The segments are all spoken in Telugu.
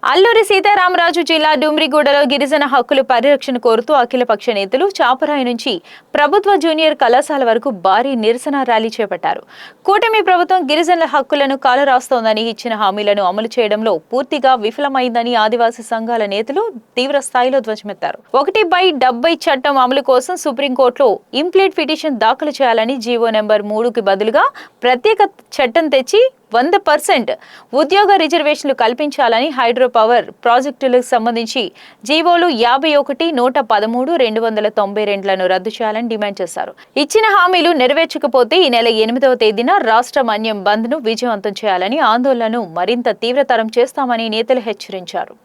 అల్లూరి సీతారామరాజు జిల్లా డుమ్రిగూడలో గిరిజన హక్కుల పరిరక్షణ కోరుతూ అఖిలపక్ష నేతలు చాపరాయి నుంచి ప్రభుత్వ జూనియర్ కళాశాల వరకు భారీ నిరసన ర్యాలీ చేపట్టారు. కూటమి ప్రభుత్వం గిరిజనుల హక్కులను కాలరాస్తోందని ఇచ్చిన హామీలను అమలు చేయడంలో పూర్తిగా విఫలమైందని ఆదివాసీ సంఘాల నేతలు తీవ్ర స్థాయిలో ధ్వజమెత్తారు. 1/70 చట్టం అమలు కోసం సుప్రీంకోర్టులో ఇంప్లీట్ పిటిషన్ దాఖలు చేయాలని జీవో నెంబర్ 3కి బదులుగా ప్రత్యేక చట్టం తెచ్చి 100% ఉద్యోగ రిజర్వేషన్లు కల్పించాలని హైడ్రో పవర్ ప్రాజెక్టులకు సంబంధించి జీవోలు 51, 113, 292లను రద్దు చేయాలని డిమాండ్ చేశారు. ఇచ్చిన హామీలు నెరవేర్చకపోతే ఈ నెల 8వ తేదీన రాష్ట్ర మన్యం బంద్ ను విజయవంతం చేయాలని ఆందోళనను మరింత తీవ్రతరం చేస్తామని నేతలు హెచ్చరించారు.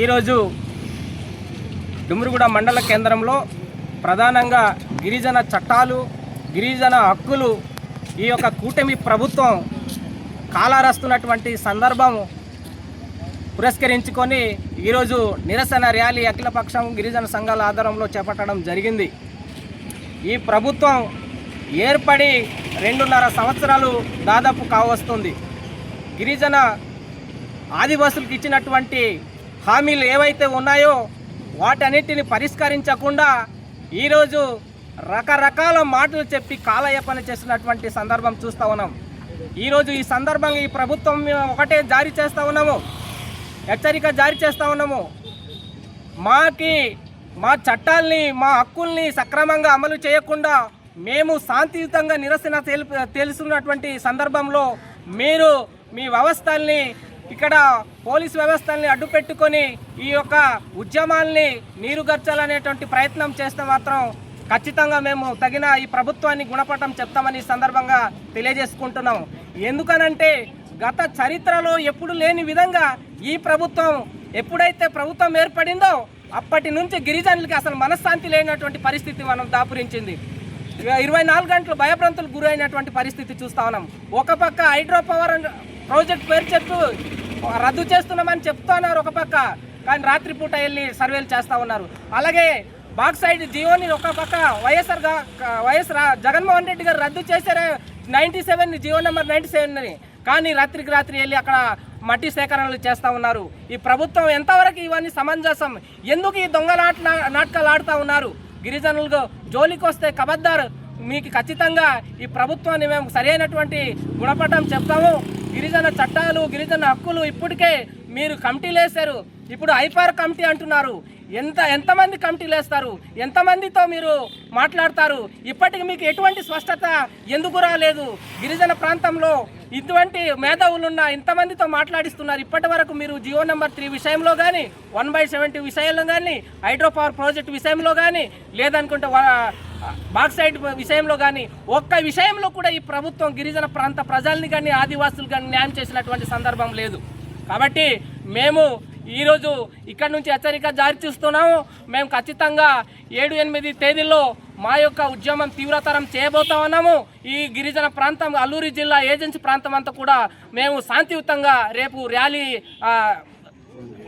ఈరోజు డుమ్రిగూడ మండల కేంద్రంలో ప్రధానంగా గిరిజన చట్టాలు, గిరిజన హక్కులు ఈ యొక్క కూటమి ప్రభుత్వం కాలారాస్తున్నటువంటి సందర్భం పురస్కరించుకొని ఈరోజు నిరసన ర్యాలీ అఖిలపక్షం గిరిజన సంఘాల ఆధ్వర్యంలో చేపట్టడం జరిగింది. ఈ ప్రభుత్వం ఏర్పడి 2.5 సంవత్సరాలు దాదాపు కావస్తుంది. గిరిజన ఆదివాసులకు ఇచ్చినటువంటి హామీలు ఏవైతే ఉన్నాయో వాటన్నిటిని పరిష్కరించకుండా ఈరోజు రకరకాల మాటలు చెప్పి కాలయాపన చేసినటువంటి సందర్భం చూస్తూ ఉన్నాం. ఈరోజు ఈ సందర్భంగా ఈ ప్రభుత్వం ఒకటే జారీ చేస్తూ ఉన్నాము, హెచ్చరిక జారీ చేస్తూ ఉన్నాము. మా చట్టాల్ని, మా హక్కుల్ని సక్రమంగా అమలు చేయకుండా మేము శాంతియుతంగా నిరసన తెలుసుకున్నటువంటి సందర్భంలో మీరు మీ వ్యవస్థల్ని, ఇక్కడ పోలీసు వ్యవస్థల్ని అడ్డుపెట్టుకొని ఈ యొక్క ఉద్యమాల్ని నీరుగర్చాలనేటువంటి ప్రయత్నం చేస్తే మాత్రం ఖచ్చితంగా మేము తగిన ఈ ప్రభుత్వాన్ని గుణపాఠం చెప్తామని సందర్భంగా తెలియజేసుకుంటున్నాము. ఎందుకనంటే గత చరిత్రలో ఎప్పుడు లేని విధంగా ఈ ప్రభుత్వం ఎప్పుడైతే ప్రభుత్వం ఏర్పడిందో అప్పటి నుంచి గిరిజనులకి అసలు మనశ్శాంతి లేనటువంటి పరిస్థితి మనం దాపురించింది. 24 గంటలు భయభ్రాంతులకు గురైనటువంటి పరిస్థితి చూస్తా ఉన్నాం. ఒక పక్క హైడ్రో పవర్ ప్రాజెక్ట్ పేరు చెప్పు రద్దు చేస్తున్నామని చెప్తున్నారు ఒక పక్క, కానీ రాత్రిపూట వెళ్ళి సర్వేలు చేస్తూ ఉన్నారు. అలాగే బాక్సైడ్ జియోని ఒక పక్క వైఎస్ జగన్మోహన్ రెడ్డి గారు రద్దు చేశారు 97 జియో నెంబర్ 97ని, కానీ రాత్రికి రాత్రి వెళ్ళి అక్కడ మట్టి సేకరణలు చేస్తూ ఉన్నారు. ఈ ప్రభుత్వం ఎంతవరకు ఇవన్నీ సమంజసం? ఎందుకు ఈ దొంగ నాటకాలు ఆడుతూ ఉన్నారు? గిరిజనులకు జోలికి వస్తే కబద్దారు, మీకు ఖచ్చితంగా ఈ ప్రభుత్వాన్ని మేము సరైనటువంటి గుణపాఠం చెప్తాము. గిరిజన చట్టాలు, గిరిజన హక్కులు ఇప్పటికే మీరు కమిటీలు వేశారు, ఇప్పుడు ఐపార్ కమిటీ అంటున్నారు. ఎంతమంది కమిటీలు వేస్తారు? ఎంతమందితో మీరు మాట్లాడతారు? ఇప్పటికి మీకు ఎటువంటి స్పష్టత ఎందుకు రాలేదు? గిరిజన ప్రాంతంలో ఇటువంటి మేధావులున్న ఇంతమందితో మాట్లాడిస్తున్నారు. ఇప్పటి వరకు మీరు జియో నెంబర్ 3 విషయంలో కానీ, 1/70 విషయంలో కానీ, హైడ్రో పవర్ ప్రాజెక్టు విషయంలో కానీ, లేదనుకుంటే బాక్సైడ్ విషయంలో కానీ ఒక్క విషయంలో కూడా ఈ ప్రభుత్వం గిరిజన ప్రాంత ప్రజల్ని కానీ, ఆదివాసులు కానీ న్యాయం చేసినటువంటి సందర్భం లేదు. కాబట్టి మేము ఈరోజు ఇక్కడి నుంచి హెచ్చరిక జారీ చేస్తున్నాము. మేము ఖచ్చితంగా 7-8 తేదీల్లో మా యొక్క ఉద్యమం తీవ్రతరం చేయబోతా ఉన్నాము. ఈ గిరిజన ప్రాంతం, అల్లూరి జిల్లా ఏజెన్సీ ప్రాంతం అంతా కూడా మేము శాంతియుతంగా రేపు ర్యాలీ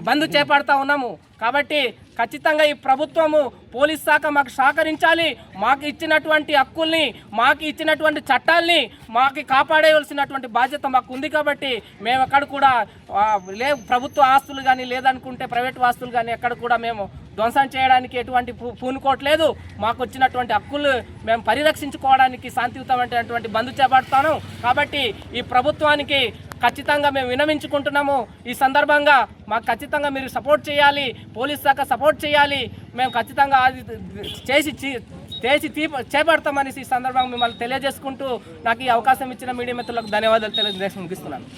బంద్ చేపడతా ఉన్నాము. కాబట్టి ఖచ్చితంగా ఈ ప్రభుత్వము, పోలీస్ శాఖ మాకు సహకరించాలి. మాకు ఇచ్చినటువంటి హక్కుల్ని, మాకు ఇచ్చినటువంటి చట్టాల్ని మాకు కాపాడేయవలసినటువంటి బాధ్యత మాకు ఉంది. కాబట్టి మేము ఎక్కడ కూడా ప్రభుత్వ ఆస్తులు కానీ, లేదనుకుంటే ప్రైవేట్ ఆస్తులు కానీ ఎక్కడ కూడా మేము ధ్వంసం చేయడానికి ఎటువంటి పూనుకోవట్లేదు. మాకు వచ్చినటువంటి హక్కులు మేము పరిరక్షించుకోవడానికి శాంతియుతమైనటువంటి బంద్ చేపడతాను. కాబట్టి ఈ ప్రభుత్వానికి ఖచ్చితంగా మేము విన్నవించుకుంటున్నాము. ఈ సందర్భంగా మాకు ఖచ్చితంగా మీరు సపోర్ట్ చేయాలి, పోలీస్ శాఖ సపోర్ట్ చేయాలి. మేము ఖచ్చితంగా అది చేపడతామని ఈ సందర్భంగా మిమ్మల్ని తెలియజేసుకుంటూ నాకు ఈ అవకాశం ఇచ్చిన మీడియా మిత్రులకు ధన్యవాదాలు తెలియజేసి ముగిస్తున్నాను.